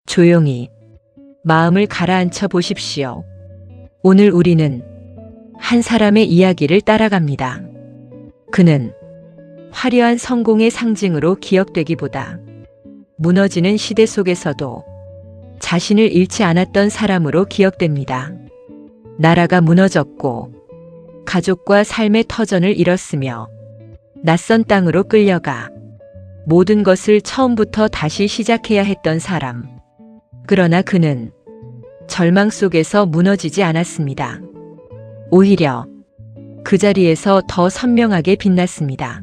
조용히 마음을 가라앉혀 보십시오. 오늘 우리는 한 사람의 이야기를 따라갑니다. 그는 화려한 성공의 상징으로 기억되기보다 무너지는 시대 속에서도 자신을 잃지 않았던 사람으로 기억됩니다. 나라가 무너졌고 가족과 삶의 터전을 잃었으며 낯선 땅으로 끌려가 모든 것을 처음부터 다시 시작해야 했던 사람. 그러나 그는 절망 속에서 무너지지 않았습니다. 오히려 그 자리에서 더 선명하게 빛났습니다.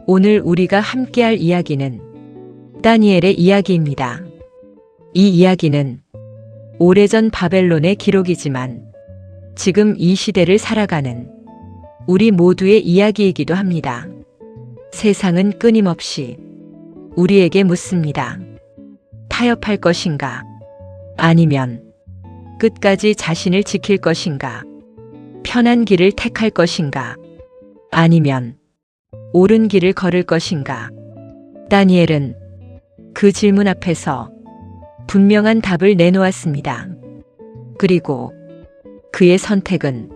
오늘 우리가 함께할 이야기는 다니엘의 이야기입니다. 이 이야기는 오래전 바벨론의 기록이지만 지금 이 시대를 살아가는 우리 모두의 이야기이기도 합니다. 세상은 끊임없이 우리에게 묻습니다. 타협할 것인가? 아니면 끝까지 자신을 지킬 것인가? 편한 길을 택할 것인가? 아니면 옳은 길을 걸을 것인가? 다니엘은 그 질문 앞에서 분명한 답을 내놓았습니다. 그리고 그의 선택은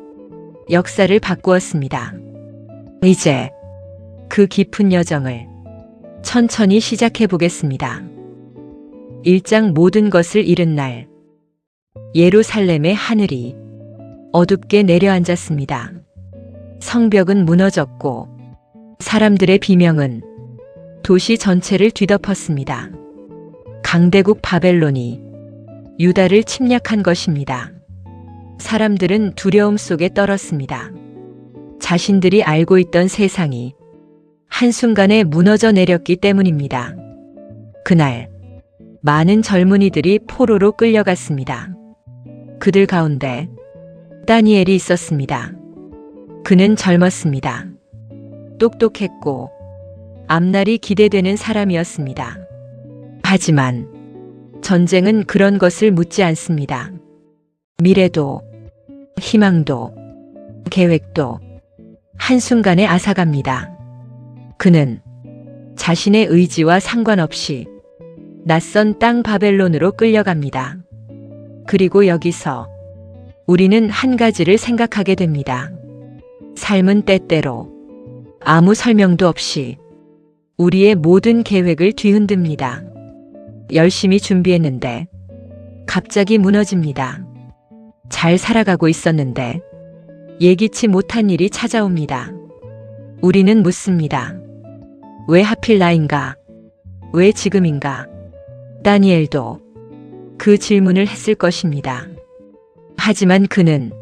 역사를 바꾸었습니다. 이제 그 깊은 여정을 천천히 시작해 보겠습니다. 1장 모든 것을 잃은 날, 예루살렘의 하늘이 어둡게 내려앉았습니다. 성벽은 무너졌고 사람들의 비명은 도시 전체를 뒤덮었습니다. 강대국 바벨론이 유다를 침략한 것입니다. 사람들은 두려움 속에 떨었습니다. 자신들이 알고 있던 세상이 한순간에 무너져 내렸기 때문입니다. 그날 많은 젊은이들이 포로로 끌려갔습니다. 그들 가운데 다니엘이 있었습니다. 그는 젊었습니다. 똑똑했고 앞날이 기대되는 사람이었습니다. 하지만 전쟁은 그런 것을 묻지 않습니다. 미래도, 희망도, 계획도 한순간에 앗아갑니다. 그는 자신의 의지와 상관없이 낯선 땅 바벨론으로 끌려갑니다. 그리고 여기서 우리는 한 가지를 생각하게 됩니다. 삶은 때때로 아무 설명도 없이 우리의 모든 계획을 뒤흔듭니다. 열심히 준비했는데 갑자기 무너집니다. 잘 살아가고 있었는데 예기치 못한 일이 찾아옵니다. 우리는 묻습니다. 왜 하필 나인가? 왜 지금인가? 다니엘도 그 질문을 했을 것입니다. 하지만 그는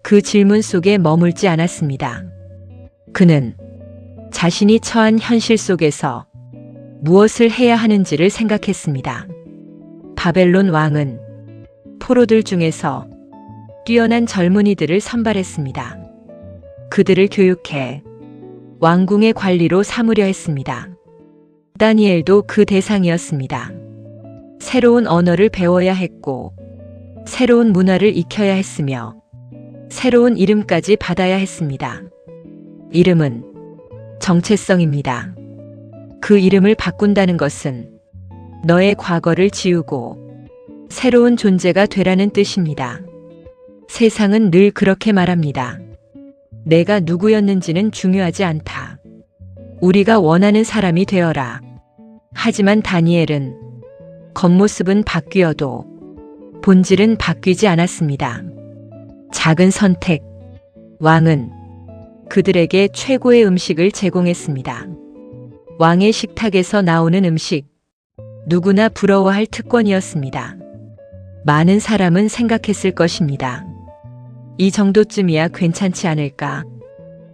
그 질문 속에 머물지 않았습니다. 그는 자신이 처한 현실 속에서 무엇을 해야 하는지를 생각했습니다. 바벨론 왕은 포로들 중에서 뛰어난 젊은이들을 선발했습니다. 그들을 교육해 왕궁의 관리로 삼으려 했습니다. 다니엘도 그 대상이었습니다. 새로운 언어를 배워야 했고 새로운 문화를 익혀야 했으며 새로운 이름까지 받아야 했습니다. 이름은 정체성입니다. 그 이름을 바꾼다는 것은 너의 과거를 지우고 새로운 존재가 되라는 뜻입니다. 세상은 늘 그렇게 말합니다. 내가 누구였는지는 중요하지 않다. 우리가 원하는 사람이 되어라. 하지만 다니엘은 겉모습은 바뀌어도 본질은 바뀌지 않았습니다. 작은 선택. 왕은 그들에게 최고의 음식을 제공했습니다. 왕의 식탁에서 나오는 음식. 누구나 부러워할 특권이었습니다. 많은 사람은 생각했을 것입니다. 이 정도쯤이야 괜찮지 않을까?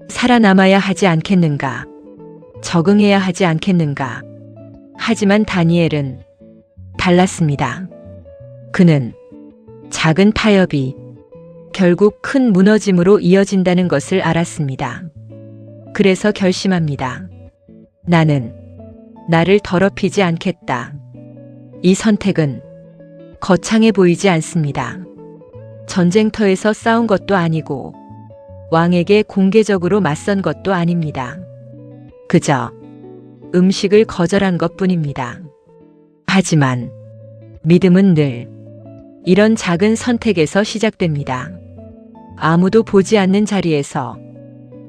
살아남아야 하지 않겠는가? 적응해야 하지 않겠는가? 하지만 다니엘은 달랐습니다. 그는 작은 타협이 결국 큰 무너짐으로 이어진다는 것을 알았습니다. 그래서 결심합니다. 나는 나를 더럽히지 않겠다. 이 선택은 거창해 보이지 않습니다. 전쟁터에서 싸운 것도 아니고 왕에게 공개적으로 맞선 것도 아닙니다. 그저 음식을 거절한 것뿐입니다. 하지만 믿음은 늘 이런 작은 선택에서 시작됩니다. 아무도 보지 않는 자리에서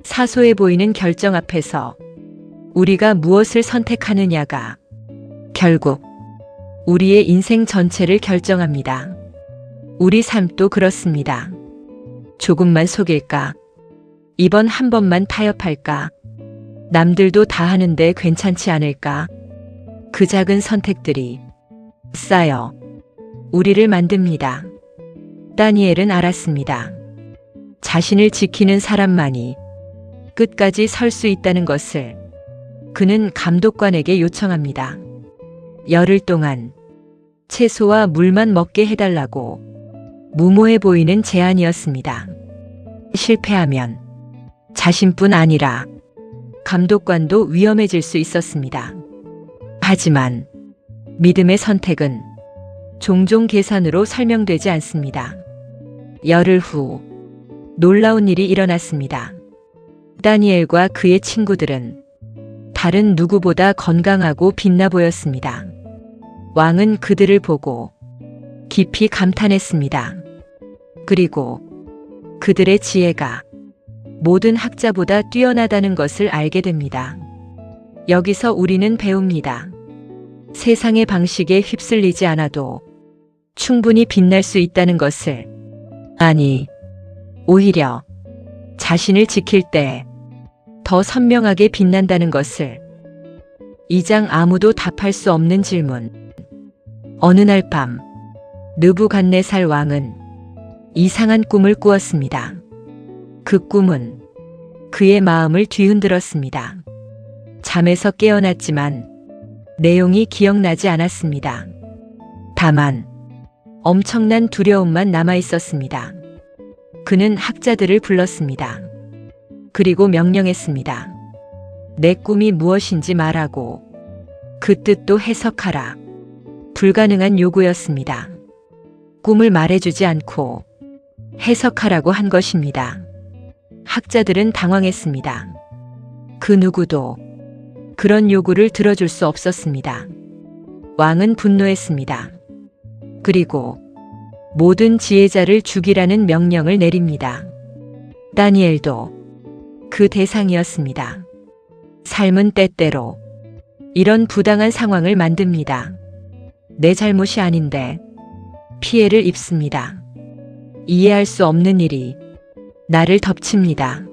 사소해 보이는 결정 앞에서 우리가 무엇을 선택하느냐가 결국 우리의 인생 전체를 결정합니다. 우리 삶도 그렇습니다. 조금만 속일까? 이번 한 번만 타협할까? 남들도 다 하는데 괜찮지 않을까? 그 작은 선택들이 쌓여 우리를 만듭니다. 다니엘은 알았습니다. 자신을 지키는 사람만이 끝까지 설 수 있다는 것을. 그는 감독관에게 요청합니다. 열흘 동안 채소와 물만 먹게 해달라고. 무모해 보이는 제안이었습니다. 실패하면 자신뿐 아니라 감독관도 위험해질 수 있었습니다. 하지만 믿음의 선택은 종종 계산으로 설명되지 않습니다. 열흘 후 놀라운 일이 일어났습니다. 다니엘과 그의 친구들은 다른 누구보다 건강하고 빛나 보였습니다. 왕은 그들을 보고 깊이 감탄했습니다. 그리고 그들의 지혜가 모든 학자보다 뛰어나다는 것을 알게 됩니다. 여기서 우리는 배웁니다. 세상의 방식에 휩쓸리지 않아도 충분히 빛날 수 있다는 것을. 아니, 오히려 자신을 지킬 때 더 선명하게 빛난다는 것을. 2장 아무도 답할 수 없는 질문. 어느 날 밤 느부갓네살 왕은 이상한 꿈을 꾸었습니다. 그 꿈은 그의 마음을 뒤흔들었습니다. 잠에서 깨어났지만 내용이 기억나지 않았습니다. 다만 엄청난 두려움만 남아 있었습니다. 그는 학자들을 불렀습니다. 그리고 명령했습니다. 내 꿈이 무엇인지 말하고 그 뜻도 해석하라. 불가능한 요구였습니다. 꿈을 말해주지 않고 해석하라고 한 것입니다. 학자들은 당황했습니다. 그 누구도 그런 요구를 들어줄 수 없었습니다. 왕은 분노했습니다. 그리고 모든 지혜자를 죽이라는 명령을 내립니다. 다니엘도 그 대상이었습니다. 삶은 때때로 이런 부당한 상황을 만듭니다. 내 잘못이 아닌데 피해를 입습니다. 이해할 수 없는 일이 나를 덮칩니다.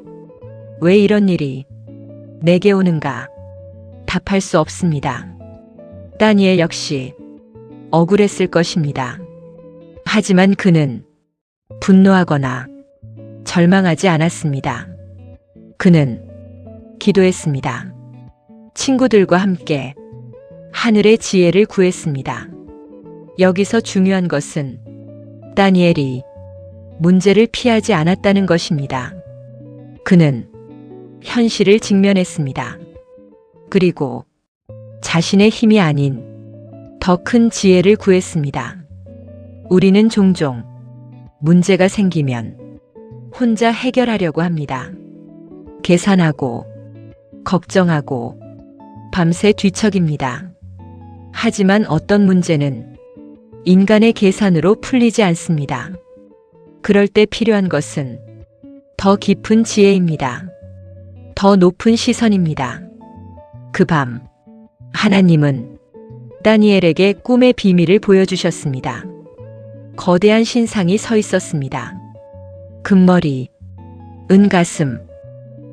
왜 이런 일이 내게 오는가? 답할 수 없습니다. 다니엘 역시 억울했을 것입니다. 하지만 그는 분노하거나 절망하지 않았습니다. 그는 기도했습니다. 친구들과 함께 하늘의 지혜를 구했습니다. 여기서 중요한 것은 다니엘이 문제를 피하지 않았다는 것입니다. 그는 현실을 직면했습니다. 그리고 자신의 힘이 아닌 더 큰 지혜를 구했습니다. 우리는 종종 문제가 생기면 혼자 해결하려고 합니다. 계산하고 걱정하고 밤새 뒤척입니다. 하지만 어떤 문제는 인간의 계산으로 풀리지 않습니다. 그럴 때 필요한 것은 더 깊은 지혜입니다. 더 높은 시선입니다. 그 밤 하나님은 다니엘에게 꿈의 비밀을 보여주셨습니다. 거대한 신상이 서 있었습니다. 금머리, 은가슴,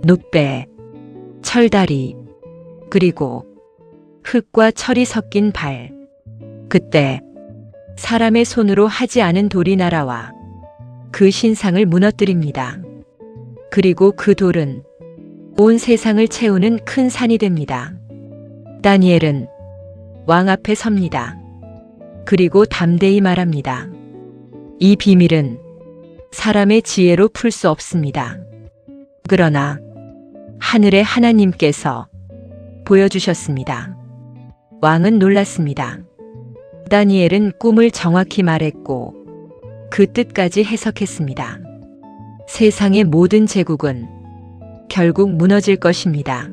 놋배, 철다리, 그리고 흙과 철이 섞인 발. 그때 사람의 손으로 하지 않은 돌이 날아와 그 신상을 무너뜨립니다. 그리고 그 돌은 온 세상을 채우는 큰 산이 됩니다. 다니엘은 왕 앞에 섭니다. 그리고 담대히 말합니다. 이 비밀은 사람의 지혜로 풀 수 없습니다. 그러나 하늘의 하나님께서 보여주셨습니다. 왕은 놀랐습니다. 다니엘은 꿈을 정확히 말했고 그 뜻까지 해석했습니다. 세상의 모든 제국은 결국 무너질 것입니다.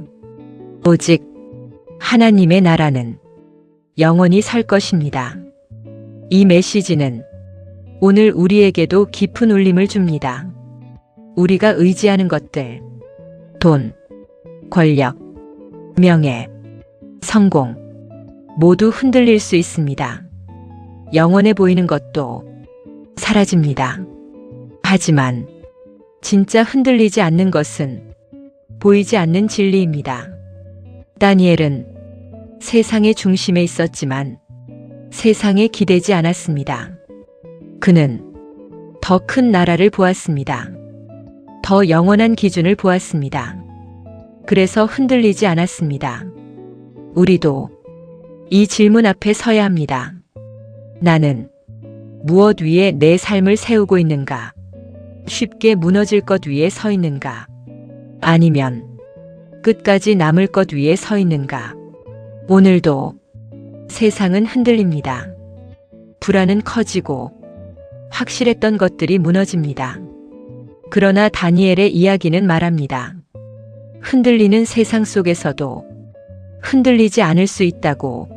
오직 하나님의 나라는 영원히 설 것입니다. 이 메시지는 오늘 우리에게도 깊은 울림을 줍니다. 우리가 의지하는 것들, 돈, 권력, 명예, 성공, 모두 흔들릴 수 있습니다. 영원해 보이는 것도 사라집니다. 하지만 진짜 흔들리지 않는 것은 보이지 않는 진리입니다. 다니엘은 세상의 중심에 있었지만 세상에 기대지 않았습니다. 그는 더 큰 나라를 보았습니다. 더 영원한 기준을 보았습니다. 그래서 흔들리지 않았습니다. 우리도 이 질문 앞에 서야 합니다. 나는 무엇 위에 내 삶을 세우고 있는가? 쉽게 무너질 것 위에 서 있는가? 아니면 끝까지 남을 것 위에 서 있는가? 오늘도 세상은 흔들립니다. 불안은 커지고 확실했던 것들이 무너집니다. 그러나 다니엘의 이야기는 말합니다. 흔들리는 세상 속에서도 흔들리지 않을 수 있다고.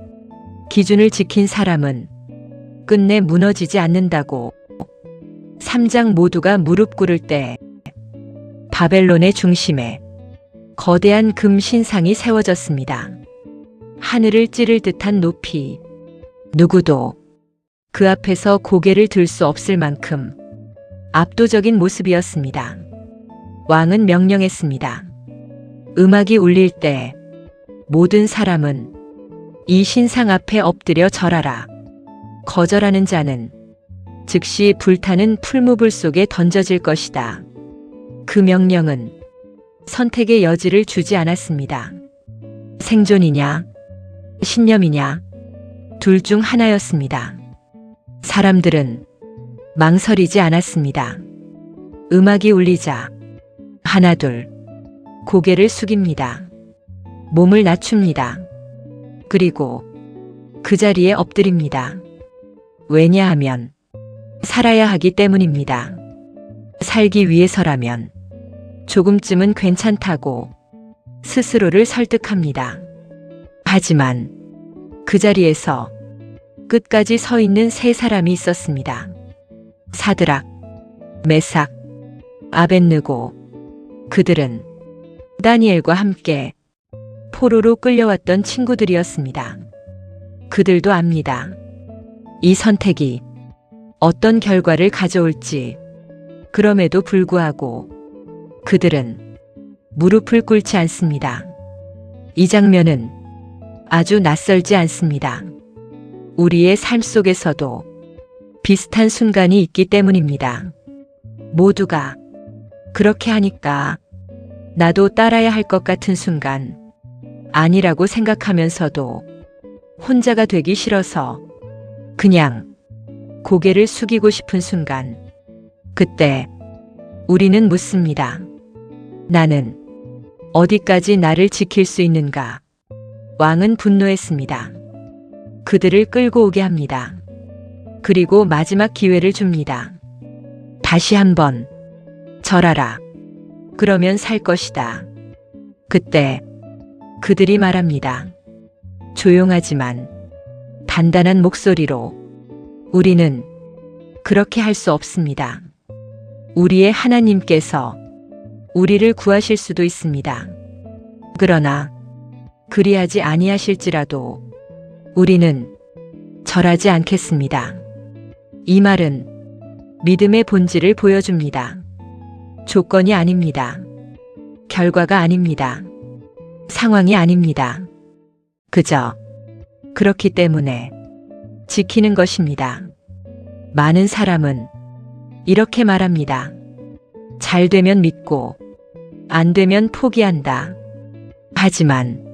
기준을 지킨 사람은 끝내 무너지지 않는다고. 3장 모두가 무릎 꿇을 때 바벨론의 중심에 거대한 금 신상이 세워졌습니다. 하늘을 찌를 듯한 높이. 누구도 그 앞에서 고개를 들 수 없을 만큼 압도적인 모습이었습니다. 왕은 명령했습니다. 음악이 울릴 때 모든 사람은 이 신상 앞에 엎드려 절하라. 거절하는 자는 즉시 불타는 풀무불 속에 던져질 것이다. 그 명령은 선택의 여지를 주지 않았습니다. 생존이냐, 신념이냐, 둘 중 하나였습니다. 사람들은 망설이지 않았습니다. 음악이 울리자 하나둘 고개를 숙입니다. 몸을 낮춥니다. 그리고 그 자리에 엎드립니다. 왜냐하면 살아야 하기 때문입니다. 살기 위해서라면 조금쯤은 괜찮다고 스스로를 설득합니다. 하지만 그 자리에서 끝까지 서 있는 세 사람이 있었습니다. 사드락, 메삭, 아벳느고. 그들은 다니엘과 함께 포로로 끌려왔던 친구들이었습니다. 그들도 압니다. 이 선택이 어떤 결과를 가져올지. 그럼에도 불구하고 그들은 무릎을 꿇지 않습니다. 이 장면은 아주 낯설지 않습니다. 우리의 삶 속에서도 비슷한 순간이 있기 때문입니다. 모두가 그렇게 하니까 나도 따라야 할 것 같은 순간, 아니라고 생각하면서도 혼자가 되기 싫어서 그냥 고개를 숙이고 싶은 순간, 그때 우리는 묻습니다. 나는 어디까지 나를 지킬 수 있는가? 왕은 분노했습니다. 그들을 끌고 오게 합니다. 그리고 마지막 기회를 줍니다. 다시 한번 절하라. 그러면 살 것이다. 그때 그들이 말합니다. 조용하지만 단단한 목소리로, 우리는 그렇게 할 수 없습니다. 우리의 하나님께서 우리를 구하실 수도 있습니다. 그러나 그리하지 아니하실지라도 우리는 절하지 않겠습니다. 이 말은 믿음의 본질을 보여줍니다. 조건이 아닙니다. 결과가 아닙니다. 상황이 아닙니다. 그저 그렇기 때문에 지키는 것입니다. 많은 사람은 이렇게 말합니다. 잘 되면 믿고 안 되면 포기한다. 하지만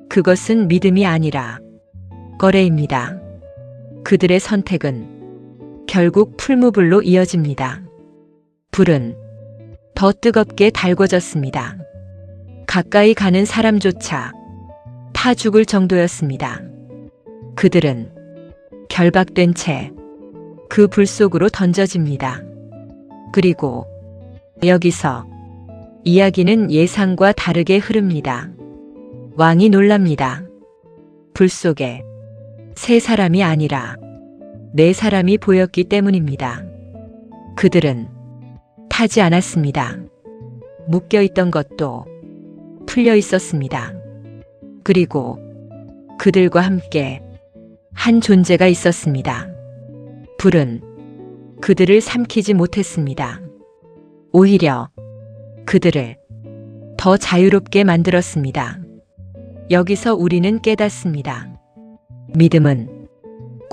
그것은 믿음이 아니라 거래입니다. 그들의 선택은 결국 풀무불로 이어집니다. 불은 더 뜨겁게 달궈졌습니다. 가까이 가는 사람조차 타 죽을 정도였습니다. 그들은 결박된 채 그 불 속으로 던져집니다. 그리고 여기서 이야기는 예상과 다르게 흐릅니다. 왕이 놀랍니다. 불 속에 세 사람이 아니라 네 사람이 보였기 때문입니다. 그들은 타지 않았습니다. 묶여 있던 것도 풀려 있었습니다. 그리고 그들과 함께 한 존재가 있었습니다. 불은 그들을 삼키지 못했습니다. 오히려 그들을 더 자유롭게 만들었습니다. 여기서 우리는 깨닫습니다. 믿음은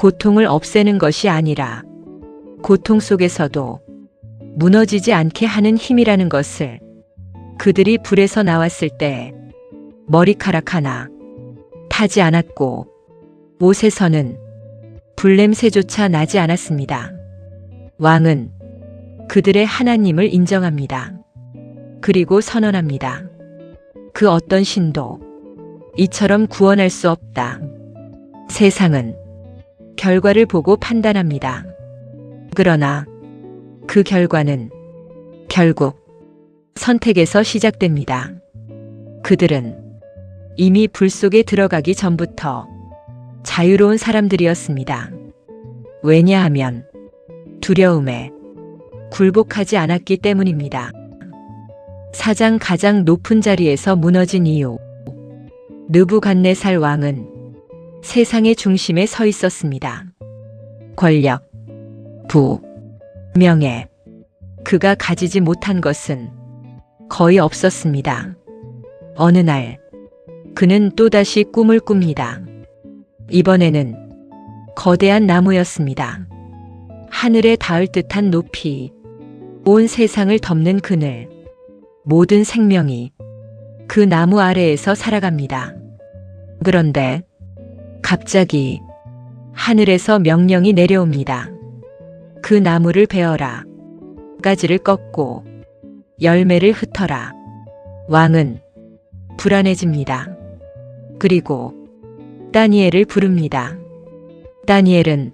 고통을 없애는 것이 아니라 고통 속에서도 무너지지 않게 하는 힘이라는 것을 그들이 불에서 나왔을 때 머리카락 하나 타지 않았고 옷에서는 불냄새조차 나지 않았습니다. 왕은 그들의 하나님을 인정합니다. 그리고 선언합니다. 그 어떤 신도 이처럼 구원할 수 없다. 세상은 결과를 보고 판단합니다. 그러나 그 결과는 결국 선택에서 시작됩니다. 그들은 이미 불 속에 들어가기 전부터 자유로운 사람들이었습니다. 왜냐하면 두려움에 굴복하지 않았기 때문입니다. 4장 가장 높은 자리에서 무너진 이유. 느부갓네살 왕은 세상의 중심에 서 있었습니다. 권력, 부, 명예, 그가 가지지 못한 것은 거의 없었습니다. 어느 날 그는 또다시 꿈을 꿉니다. 이번에는 거대한 나무였습니다. 하늘에 닿을 듯한 높이, 온 세상을 덮는 그늘, 모든 생명이 그 나무 아래에서 살아갑니다. 그런데 갑자기 하늘에서 명령이 내려옵니다. 그 나무를 베어라. 가지를 꺾고 열매를 흩어라. 왕은 불안해집니다. 그리고 다니엘을 부릅니다. 다니엘은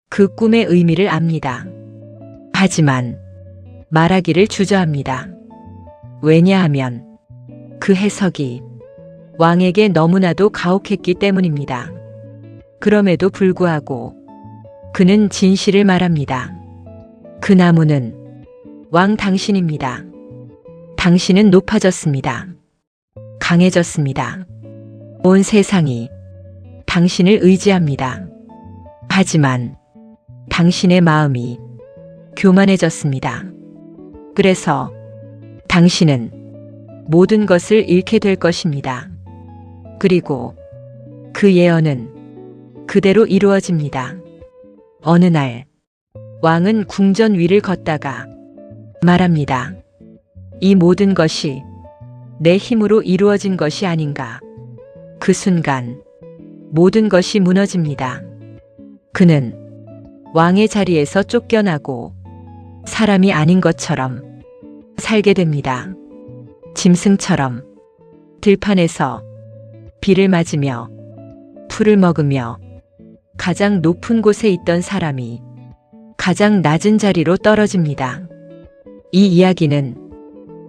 그 꿈의 의미를 압니다. 하지만 말하기를 주저합니다. 왜냐하면 그 해석이 왕에게 너무나도 가혹했기 때문입니다. 그럼에도 불구하고 그는 진실을 말합니다. 그 나무는 왕 당신입니다. 당신은 높아졌습니다. 강해졌습니다. 온 세상이 당신을 의지합니다. 하지만 당신의 마음이 교만해졌습니다. 그래서 당신은 모든 것을 잃게 될 것입니다. 그리고 그 예언은 그대로 이루어집니다. 어느 날 왕은 궁전 위를 걷다가 말합니다. 이 모든 것이 내 힘으로 이루어진 것이 아닌가. 그 순간 모든 것이 무너집니다. 그는 왕의 자리에서 쫓겨나고 사람이 아닌 것처럼 살게 됩니다. 짐승처럼 들판에서 비를 맞으며 풀을 먹으며 가장 높은 곳에 있던 사람이 가장 낮은 자리로 떨어집니다. 이 이야기는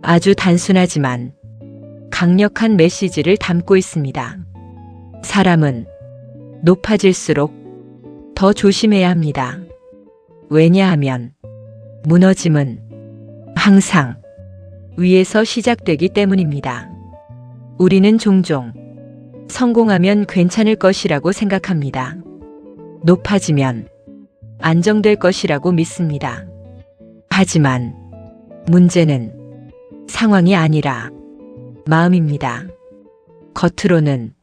아주 단순하지만 강력한 메시지를 담고 있습니다. 사람은 높아질수록 더 조심해야 합니다. 왜냐하면 무너짐은 항상 위에서 시작되기 때문입니다. 우리는 종종 성공하면 괜찮을 것이라고 생각합니다. 높아지면 안정될 것이라고 믿습니다. 하지만 문제는 상황이 아니라 마음입니다. 겉으로는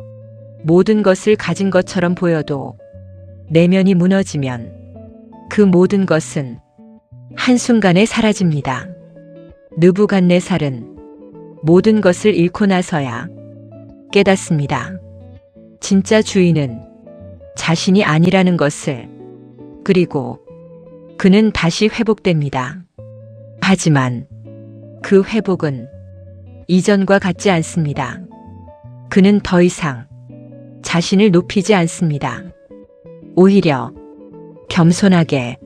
모든 것을 가진 것처럼 보여도 내면이 무너지면 그 모든 것은 한순간에 사라집니다. 느부갓네살은 모든 것을 잃고 나서야 깨닫습니다. 진짜 주인은 자신이 아니라는 것을. 그리고 그는 다시 회복됩니다. 하지만 그 회복은 이전과 같지 않습니다. 그는 더 이상 자신을 높이지 않습니다. 오히려 겸손하게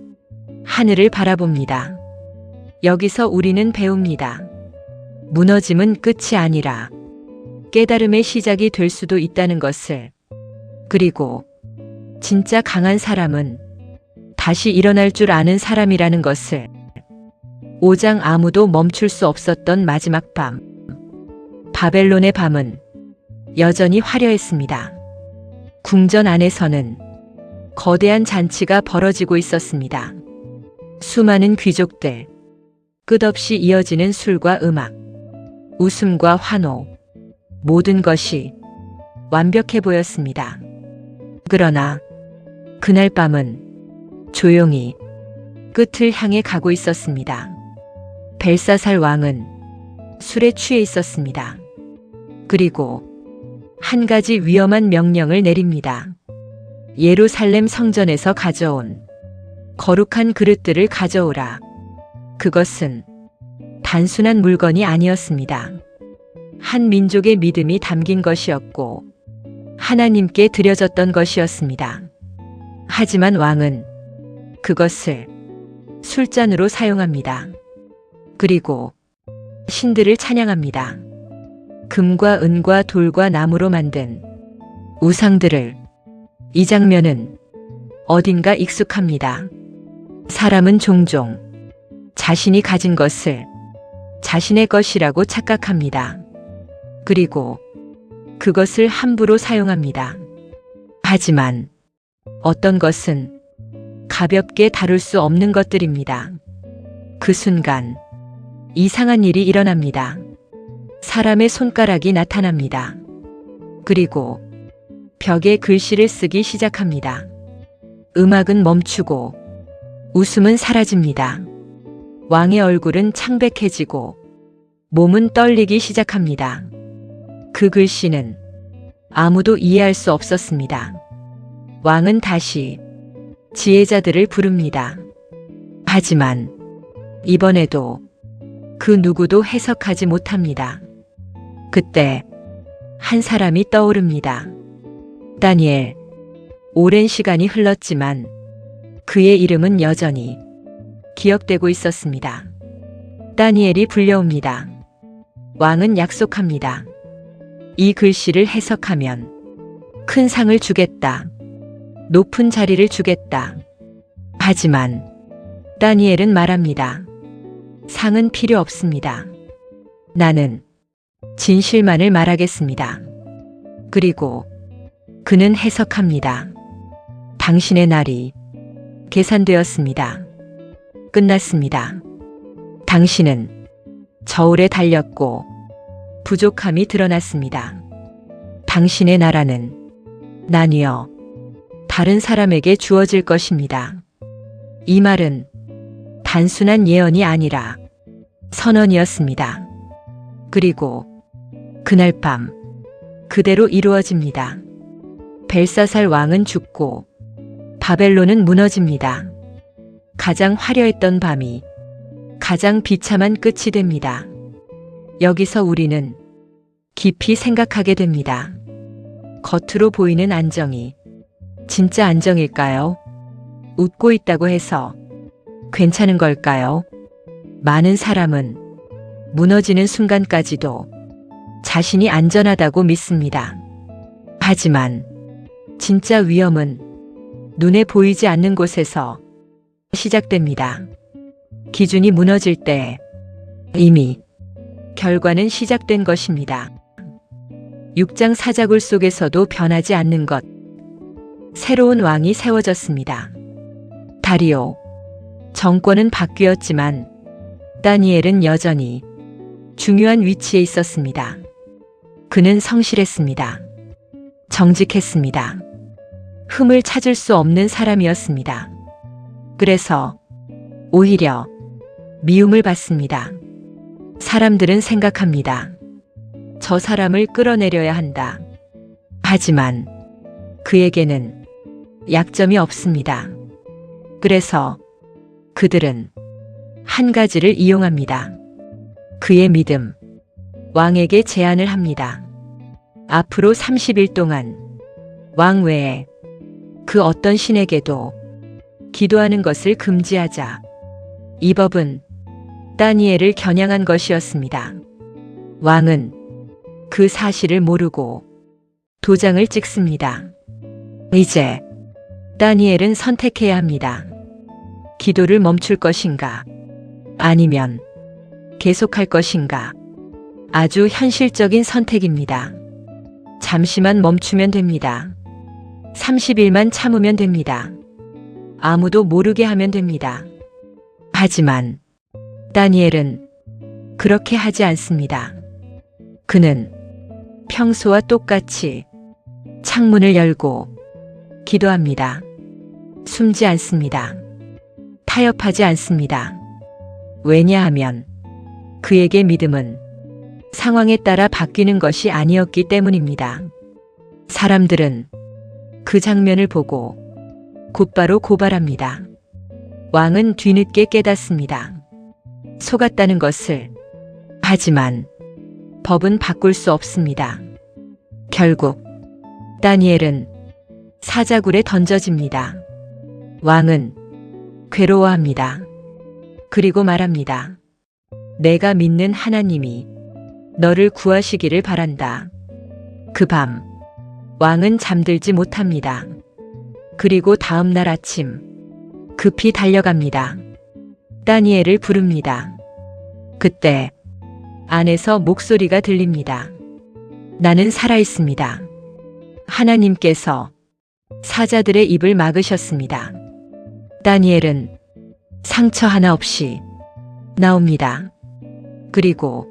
하늘을 바라봅니다. 여기서 우리는 배웁니다. 무너짐은 끝이 아니라 깨달음의 시작이 될 수도 있다는 것을. 그리고 진짜 강한 사람은 다시 일어날 줄 아는 사람이라는 것을. 5장 아무도 멈출 수 없었던 마지막 밤. 바벨론의 밤은 여전히 화려했습니다. 궁전 안에서는 거대한 잔치가 벌어지고 있었습니다. 수많은 귀족들, 끝없이 이어지는 술과 음악, 웃음과 환호, 모든 것이 완벽해 보였습니다. 그러나 그날 밤은 조용히 끝을 향해 가고 있었습니다. 벨사살 왕은 술에 취해 있었습니다. 그리고 한 가지 위험한 명령을 내립니다. 예루살렘 성전에서 가져온 거룩한 그릇들을 가져오라. 그것은 단순한 물건이 아니었습니다. 한 민족의 믿음이 담긴 것이었고 하나님께 드려졌던 것이었습니다. 하지만 왕은 그것을 술잔으로 사용합니다. 그리고 신들을 찬양합니다. 금과 은과 돌과 나무로 만든 우상들을. 이 장면은 어딘가 익숙합니다. 사람은 종종 자신이 가진 것을 자신의 것이라고 착각합니다. 그리고 그것을 함부로 사용합니다. 하지만 어떤 것은 가볍게 다룰 수 없는 것들입니다. 그 순간 이상한 일이 일어납니다. 사람의 손가락이 나타납니다. 그리고 벽에 글씨를 쓰기 시작합니다. 음악은 멈추고 웃음은 사라집니다. 왕의 얼굴은 창백해지고 몸은 떨리기 시작합니다. 그 글씨는 아무도 이해할 수 없었습니다. 왕은 다시 지혜자들을 부릅니다. 하지만 이번에도 그 누구도 해석하지 못합니다. 그때 한 사람이 떠오릅니다. 다니엘. 오랜 시간이 흘렀지만 그의 이름은 여전히 기억되고 있었습니다. 다니엘이 불려옵니다. 왕은 약속합니다. 이 글씨를 해석하면 큰 상을 주겠다. 높은 자리를 주겠다. 하지만 다니엘은 말합니다. 상은 필요 없습니다. 나는 진실만을 말하겠습니다. 그리고 그는 해석합니다. 당신의 날이 계산되었습니다. 끝났습니다. 당신은 저울에 달렸고 부족함이 드러났습니다. 당신의 나라는 나뉘어 다른 사람에게 주어질 것입니다. 이 말은 단순한 예언이 아니라 선언이었습니다. 그리고 그날 밤 그대로 이루어집니다. 벨사살 왕은 죽고 바벨론은 무너집니다. 가장 화려했던 밤이 가장 비참한 끝이 됩니다. 여기서 우리는 깊이 생각하게 됩니다. 겉으로 보이는 안정이 진짜 안정일까요? 웃고 있다고 해서 괜찮은 걸까요? 많은 사람은 무너지는 순간까지도 자신이 안전하다고 믿습니다. 하지만 진짜 위험은 눈에 보이지 않는 곳에서 시작됩니다. 기준이 무너질 때 이미 결과는 시작된 것입니다. 6장 사자굴 속에서도 변하지 않는 것. 새로운 왕이 세워졌습니다. 다리오. 정권은 바뀌었지만 다니엘은 여전히 중요한 위치에 있었습니다. 그는 성실했습니다. 정직했습니다. 흠을 찾을 수 없는 사람이었습니다. 그래서 오히려 미움을 받습니다. 사람들은 생각합니다. 저 사람을 끌어내려야 한다. 하지만 그에게는 약점이 없습니다. 그래서 그들은 한 가지를 이용합니다. 그의 믿음. 왕에게 제안을 합니다. 앞으로 30일 동안 왕 외에 그 어떤 신에게도 기도하는 것을 금지하자. 이 법은 다니엘을 겨냥한 것이었습니다. 왕은 그 사실을 모르고 도장을 찍습니다. 이제 다니엘은 선택해야 합니다. 기도를 멈출 것인가? 아니면 계속할 것인가? 아주 현실적인 선택입니다. 잠시만 멈추면 됩니다. 30일만 참으면 됩니다. 아무도 모르게 하면 됩니다. 하지만 다니엘은 그렇게 하지 않습니다. 그는 평소와 똑같이 창문을 열고 기도합니다. 숨지 않습니다. 타협하지 않습니다. 왜냐하면 그에게 믿음은 상황에 따라 바뀌는 것이 아니었기 때문입니다. 사람들은 그 장면을 보고 곧바로 고발합니다. 왕은 뒤늦게 깨닫습니다. 속았다는 것을. 하지만 법은 바꿀 수 없습니다. 결국 다니엘은 사자굴에 던져집니다. 왕은 괴로워합니다. 그리고 말합니다. 내가 믿는 하나님이 너를 구하시기를 바란다. 그 밤 왕은 잠들지 못합니다. 그리고 다음 날 아침 급히 달려갑니다. 다니엘을 부릅니다. 그때 안에서 목소리가 들립니다. 나는 살아있습니다. 하나님께서 사자들의 입을 막으셨습니다. 다니엘은 상처 하나 없이 나옵니다. 그리고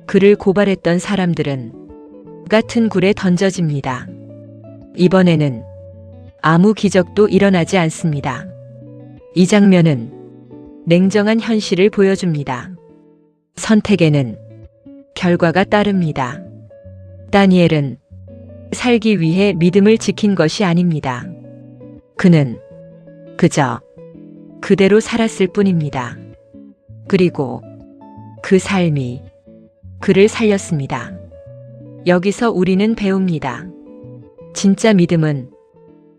그를 고발했던 사람들은 같은 굴에 던져집니다. 이번에는 아무 기적도 일어나지 않습니다. 이 장면은 냉정한 현실을 보여줍니다. 선택에는 결과가 따릅니다. 다니엘은 살기 위해 믿음을 지킨 것이 아닙니다. 그는 그저 그대로 살았을 뿐입니다. 그리고 그 삶이 그를 살렸습니다. 여기서 우리는 배웁니다. 진짜 믿음은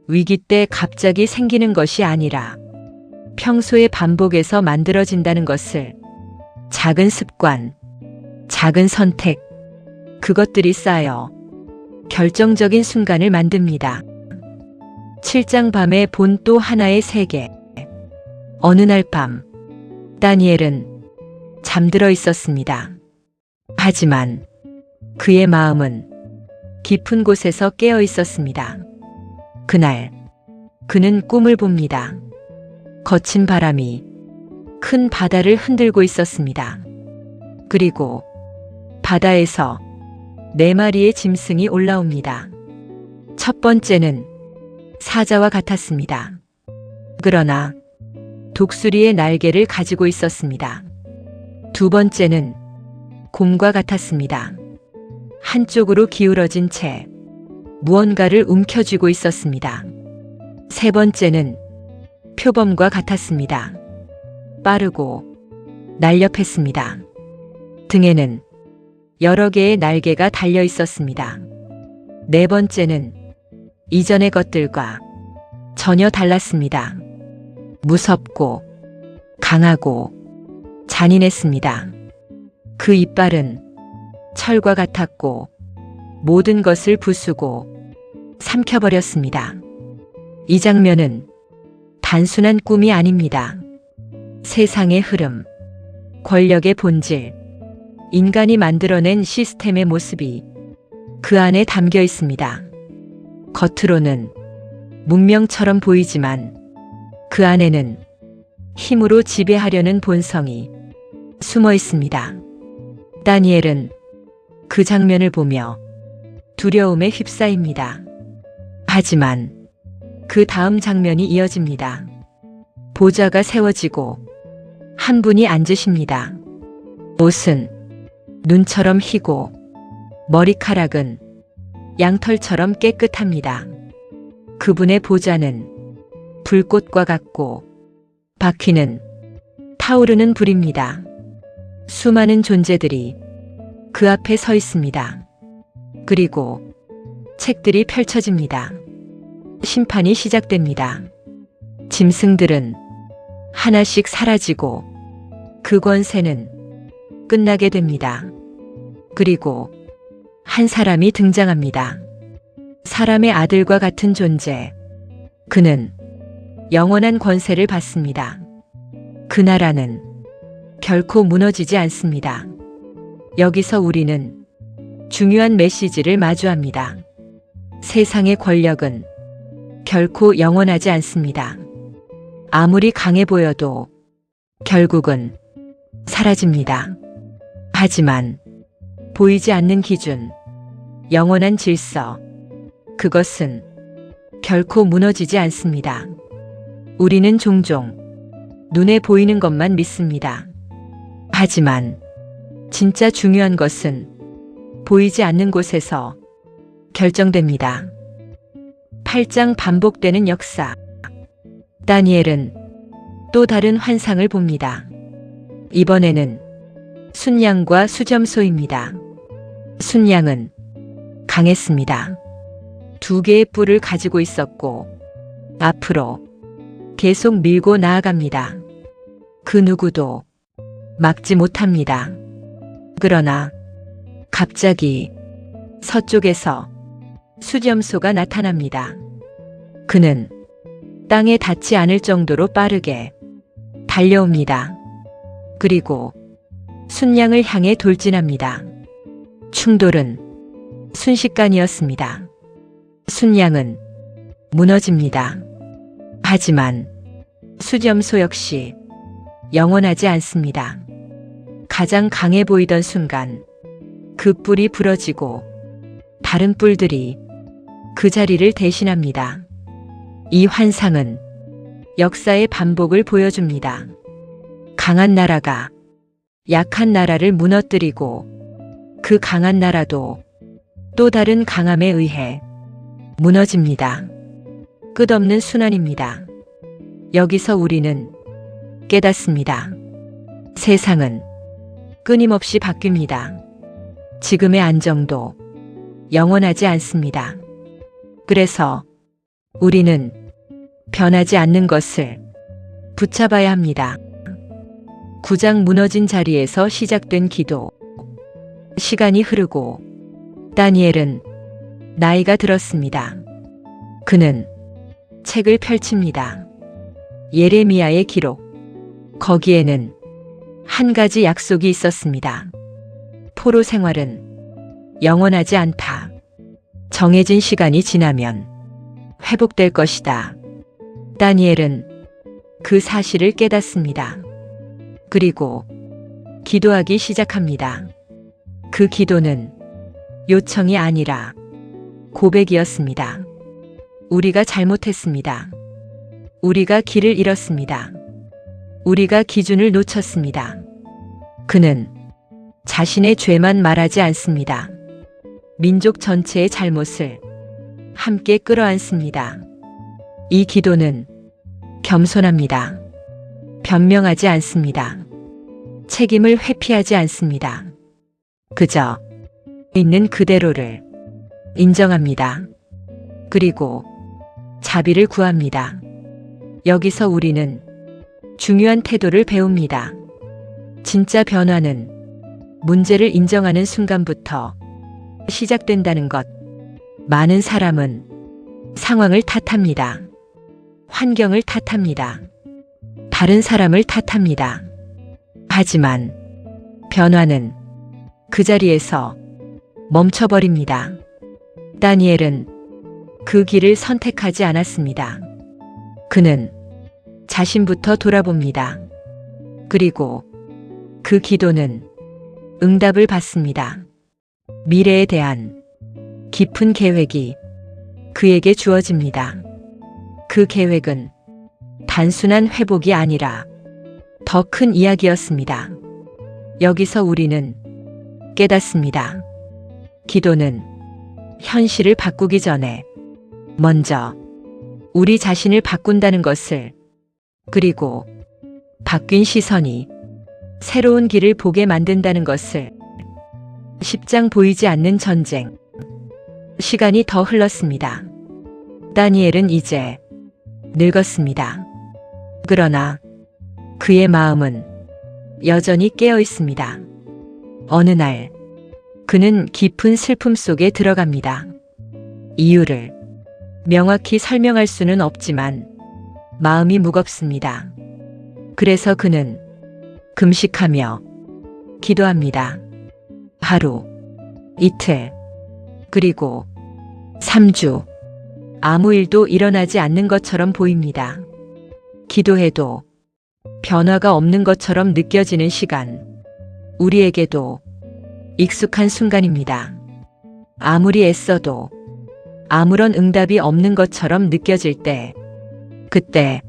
위기 때 갑자기 생기는 것이 아니라 평소의 반복에서 만들어진다는 것을. 작은 습관, 작은 선택, 그것들이 쌓여 결정적인 순간을 만듭니다. 7장 밤에 본 또 하나의 세계. 어느 날 밤, 다니엘은 잠들어 있었습니다. 하지만 그의 마음은 깊은 곳에서 깨어 있었습니다. 그날 그는 꿈을 봅니다. 거친 바람이 큰 바다를 흔들고 있었습니다. 그리고 바다에서 4마리의 짐승이 올라옵니다. 첫 번째는 사자와 같았습니다. 그러나 독수리의 날개를 가지고 있었습니다. 두 번째는 곰과 같았습니다. 한쪽으로 기울어진 채 무언가를 움켜쥐고 있었습니다. 세 번째는 표범과 같았습니다. 빠르고 날렵했습니다. 등에는 여러 개의 날개가 달려 있었습니다. 네 번째는 이전의 것들과 전혀 달랐습니다. 무섭고 강하고 잔인했습니다. 그 이빨은 철과 같았고 모든 것을 부수고 삼켜버렸습니다. 이 장면은 단순한 꿈이 아닙니다. 세상의 흐름, 권력의 본질, 인간이 만들어낸 시스템의 모습이 그 안에 담겨 있습니다. 겉으로는 문명처럼 보이지만 그 안에는 힘으로 지배하려는 본성이 숨어 있습니다. 다니엘은 그 장면을 보며 두려움에 휩싸입니다. 하지만 그 다음 장면이 이어집니다. 보좌가 세워지고 한 분이 앉으십니다. 옷은 눈처럼 희고 머리카락은 양털처럼 깨끗합니다. 그분의 보좌는 불꽃과 같고 바퀴는 타오르는 불입니다. 수많은 존재들이 그 앞에 서 있습니다. 그리고 책들이 펼쳐집니다. 심판이 시작됩니다. 짐승들은 하나씩 사라지고 그 권세는 끝나게 됩니다. 그리고 한 사람이 등장합니다. 사람의 아들과 같은 존재. 그는 영원한 권세를 받습니다. 그 나라는 결코 무너지지 않습니다. 여기서 우리는 중요한 메시지를 마주합니다. 세상의 권력은 결코 영원하지 않습니다. 아무리 강해 보여도 결국은 사라집니다. 하지만 보이지 않는 기준, 영원한 질서, 그것은 결코 무너지지 않습니다. 우리는 종종 눈에 보이는 것만 믿습니다. 하지만 진짜 중요한 것은 보이지 않는 곳에서 결정됩니다. 8장 반복되는 역사. 다니엘은 또 다른 환상을 봅니다. 이번에는 순양과 수점소입니다. 순양은 강했습니다. 2개의 뿔을 가지고 있었고 앞으로 계속 밀고 나아갑니다. 그 누구도 막지 못합니다. 그러나 갑자기 서쪽에서 수점소가 나타납니다. 그는 땅에 닿지 않을 정도로 빠르게 달려옵니다. 그리고 순양을 향해 돌진합니다. 충돌은 순식간이었습니다. 순양은 무너집니다. 하지만 수점소 역시 영원하지 않습니다. 가장 강해 보이던 순간 그 뿔이 부러지고 다른 뿔들이 그 자리를 대신합니다. 이 환상은 역사의 반복을 보여줍니다. 강한 나라가 약한 나라를 무너뜨리고 그 강한 나라도 또 다른 강함에 의해 무너집니다. 끝없는 순환입니다. 여기서 우리는 깨닫습니다. 세상은 끊임없이 바뀝니다. 지금의 안정도 영원하지 않습니다. 그래서 우리는 변하지 않는 것을 붙잡아야 합니다. 9장 무너진 자리에서 시작된 기도. 시간이 흐르고 다니엘은 나이가 들었습니다. 그는 책을 펼칩니다. 예레미야의 기록. 거기에는 한 가지 약속이 있었습니다. 포로 생활은 영원하지 않다. 정해진 시간이 지나면 회복될 것이다. 다니엘은 그 사실을 깨닫습니다. 그리고 기도하기 시작합니다. 그 기도는 요청이 아니라 고백이었습니다. 우리가 잘못했습니다. 우리가 길을 잃었습니다. 우리가 기준을 놓쳤습니다. 그는 자신의 죄만 말하지 않습니다. 민족 전체의 잘못을 함께 끌어안습니다. 이 기도는 겸손합니다. 변명하지 않습니다. 책임을 회피하지 않습니다. 그저 있는 그대로를 인정합니다. 그리고 자비를 구합니다. 여기서 우리는 중요한 태도를 배웁니다. 진짜 변화는 문제를 인정하는 순간부터 시작된다는 것. 많은 사람은 상황을 탓합니다. 환경을 탓합니다. 다른 사람을 탓합니다. 하지만 변화는 그 자리에서 멈춰버립니다. 다니엘은 그 길을 선택하지 않았습니다. 그는 자신부터 돌아봅니다. 그리고 그 기도는 응답을 받습니다. 미래에 대한 깊은 계획이 그에게 주어집니다. 그 계획은 단순한 회복이 아니라 더 큰 이야기였습니다. 여기서 우리는 깨닫습니다. 기도는 현실을 바꾸기 전에 먼저 우리 자신을 바꾼다는 것을, 그리고 바뀐 시선이 새로운 길을 보게 만든다는 것을. 10장 보이지 않는 전쟁. 시간이 더 흘렀습니다. 다니엘은 이제 늙었습니다. 그러나 그의 마음은 여전히 깨어 있습니다. 어느 날 그는 깊은 슬픔 속에 들어갑니다. 이유를 명확히 설명할 수는 없지만 마음이 무겁습니다. 그래서 그는 금식하며 기도합니다. 하루, 이틀, 그리고 3주. 아무 일도 일어나지 않는 것처럼 보입니다. 기도해도 변화가 없는 것처럼 느껴지는 시간. 우리에게도 익숙한 순간입니다. 아무리 애써도 아무런 응답이 없는 것처럼 느껴질 때, 그때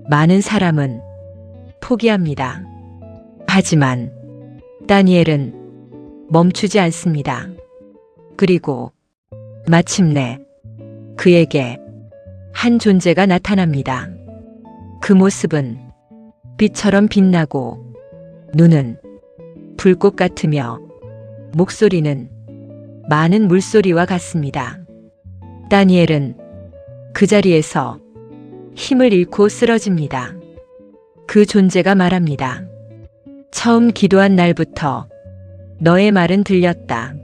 많은 사람은 포기합니다. 하지만 다니엘은 멈추지 않습니다. 그리고 마침내 그에게 한 존재가 나타납니다. 그 모습은 빛처럼 빛나고 눈은 불꽃 같으며 목소리는 많은 물소리와 같습니다. 다니엘은 그 자리에서 힘을 잃고 쓰러집니다. 그 존재가 말합니다. 처음 기도한 날부터 너의 말은 들렸다.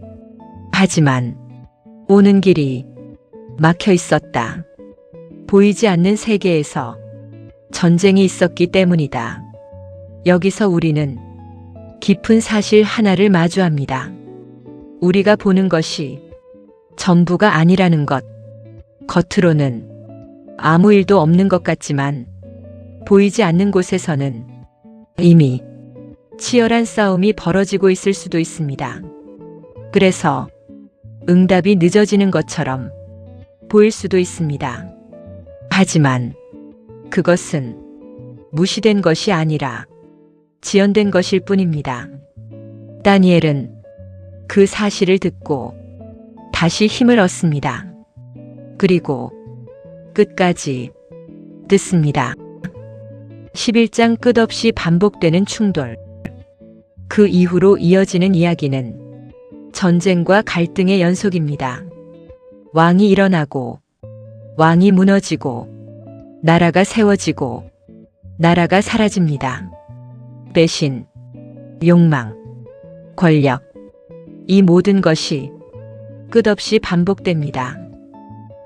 하지만 오는 길이 막혀 있었다. 보이지 않는 세계에서 전쟁이 있었기 때문이다. 여기서 우리는 깊은 사실 하나를 마주합니다. 우리가 보는 것이 전부가 아니라는 것. 겉으로는 아무 일도 없는 것 같지만 보이지 않는 곳에서는 이미 치열한 싸움이 벌어지고 있을 수도 있습니다. 그래서 응답이 늦어지는 것처럼 보일 수도 있습니다. 하지만 그것은 무시된 것이 아니라 지연된 것일 뿐입니다. 다니엘은 그 사실을 듣고 다시 힘을 얻습니다. 그리고 끝까지 듣습니다. 11장 끝없이 반복되는 충돌. 그 이후로 이어지는 이야기는 전쟁과 갈등의 연속입니다. 왕이 일어나고, 왕이 무너지고, 나라가 세워지고, 나라가 사라집니다. 배신, 욕망, 권력, 이 모든 것이 끝없이 반복됩니다.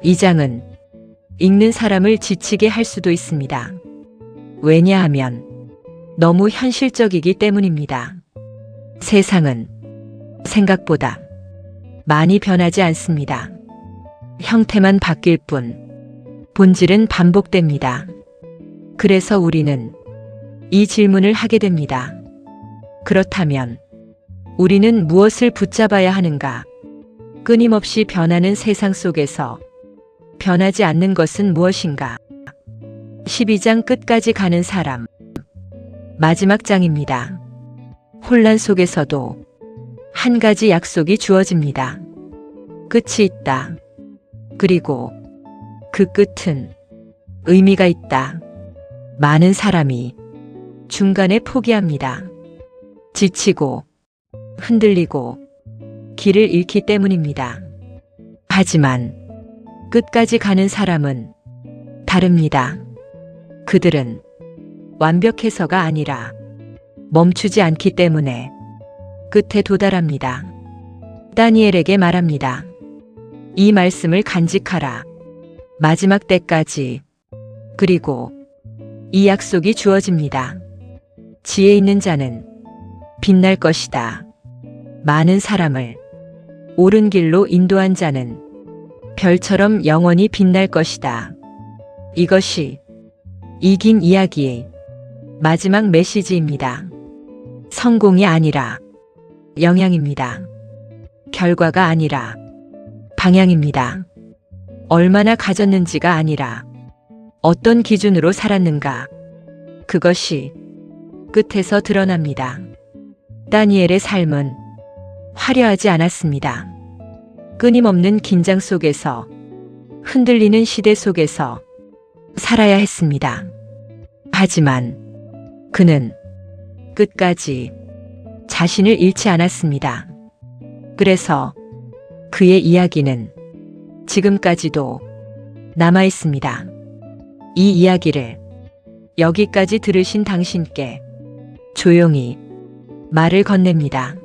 이 장은 읽는 사람을 지치게 할 수도 있습니다. 왜냐하면 너무 현실적이기 때문입니다. 세상은 생각보다 많이 변하지 않습니다. 형태만 바뀔 뿐 본질은 반복됩니다. 그래서 우리는 이 질문을 하게 됩니다. 그렇다면 우리는 무엇을 붙잡아야 하는가? 끊임없이 변하는 세상 속에서 변하지 않는 것은 무엇인가? 12장 끝까지 가는 사람. 마지막 장입니다. 혼란 속에서도 한 가지 약속이 주어집니다. 끝이 있다. 그리고 그 끝은 의미가 있다. 많은 사람이 중간에 포기합니다. 지치고 흔들리고 길을 잃기 때문입니다. 하지만 끝까지 가는 사람은 다릅니다. 그들은 완벽해서가 아니라 멈추지 않기 때문에 끝에 도달합니다. 다니엘에게 말합니다. 이 말씀을 간직하라. 마지막 때까지. 그리고 이 약속이 주어집니다. 지혜 있는 자는 빛날 것이다. 많은 사람을 옳은 길로 인도한 자는 별처럼 영원히 빛날 것이다. 이것이 이긴 이야기의 마지막 메시지입니다. 성공이 아니라 영향입니다. 결과가 아니라 방향입니다. 얼마나 가졌는지가 아니라 어떤 기준으로 살았는가. 그것이 끝에서 드러납니다. 다니엘의 삶은 화려하지 않았습니다. 끊임없는 긴장 속에서, 흔들리는 시대 속에서 살아야 했습니다. 하지만 그는 끝까지 자신을 잃지 않았습니다. 그래서 그의 이야기는 지금까지도 남아 있습니다. 이 이야기를 여기까지 들으신 당신께 조용히 말을 건넵니다.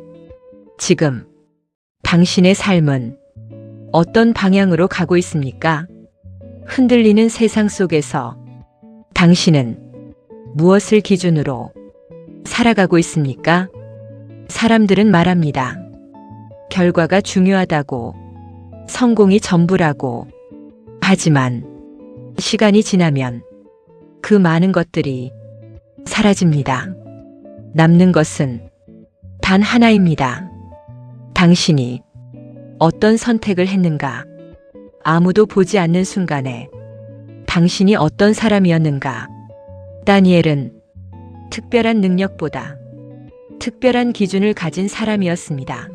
지금 당신의 삶은 어떤 방향으로 가고 있습니까? 흔들리는 세상 속에서 당신은 무엇을 기준으로 살아가고 있습니까? 사람들은 말합니다. 결과가 중요하다고, 성공이 전부라고. 하지만 시간이 지나면 그 많은 것들이 사라집니다. 남는 것은 단 하나입니다. 당신이 어떤 선택을 했는가? 아무도 보지 않는 순간에 당신이 어떤 사람이었는가? 다니엘은 특별한 능력보다 특별한 기준을 가진 사람이었습니다.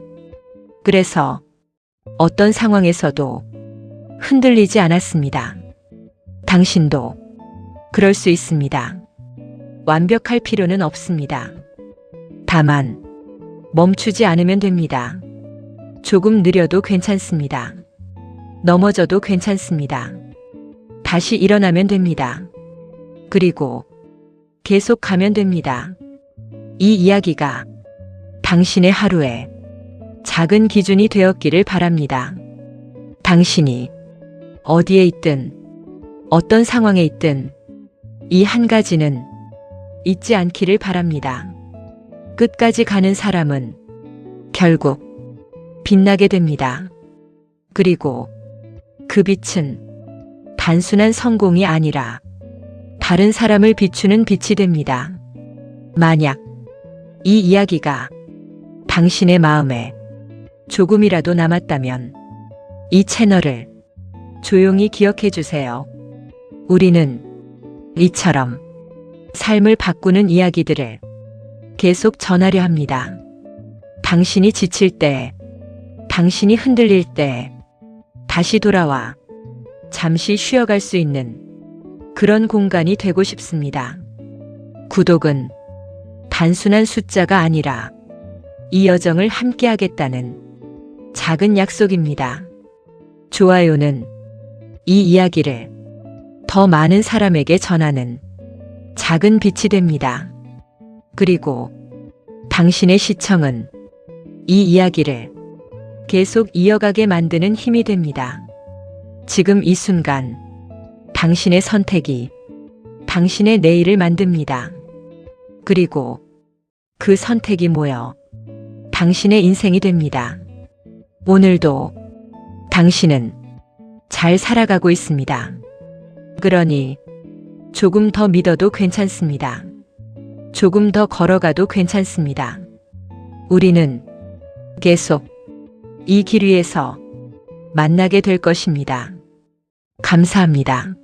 그래서 어떤 상황에서도 흔들리지 않았습니다. 당신도 그럴 수 있습니다. 완벽할 필요는 없습니다. 다만 멈추지 않으면 됩니다. 조금 느려도 괜찮습니다. 넘어져도 괜찮습니다. 다시 일어나면 됩니다. 그리고 계속 가면 됩니다. 이 이야기가 당신의 하루에 작은 기준이 되었기를 바랍니다. 당신이 어디에 있든 어떤 상황에 있든 이 한 가지는 잊지 않기를 바랍니다. 끝까지 가는 사람은 결국 빛나게 됩니다. 그리고 그 빛은 단순한 성공이 아니라 다른 사람을 비추는 빛이 됩니다. 만약 이 이야기가 당신의 마음에 조금이라도 남았다면 이 채널을 조용히 기억해 주세요. 우리는 이처럼 삶을 바꾸는 이야기들을 계속 전하려 합니다. 당신이 지칠 때, 당신이 흔들릴 때 다시 돌아와 잠시 쉬어갈 수 있는 그런 공간이 되고 싶습니다. 구독은 단순한 숫자가 아니라 이 여정을 함께하겠다는 작은 약속입니다. 좋아요는 이 이야기를 더 많은 사람에게 전하는 작은 빛이 됩니다. 그리고 당신의 시청은 이 이야기를 계속 이어가게 만드는 힘이 됩니다. 지금 이 순간 당신의 선택이 당신의 내일을 만듭니다. 그리고 그 선택이 모여 당신의 인생이 됩니다. 오늘도 당신은 잘 살아가고 있습니다. 그러니 조금 더 믿어도 괜찮습니다. 조금 더 걸어가도 괜찮습니다. 우리는 계속 이 길 위에서 만나게 될 것입니다. 감사합니다.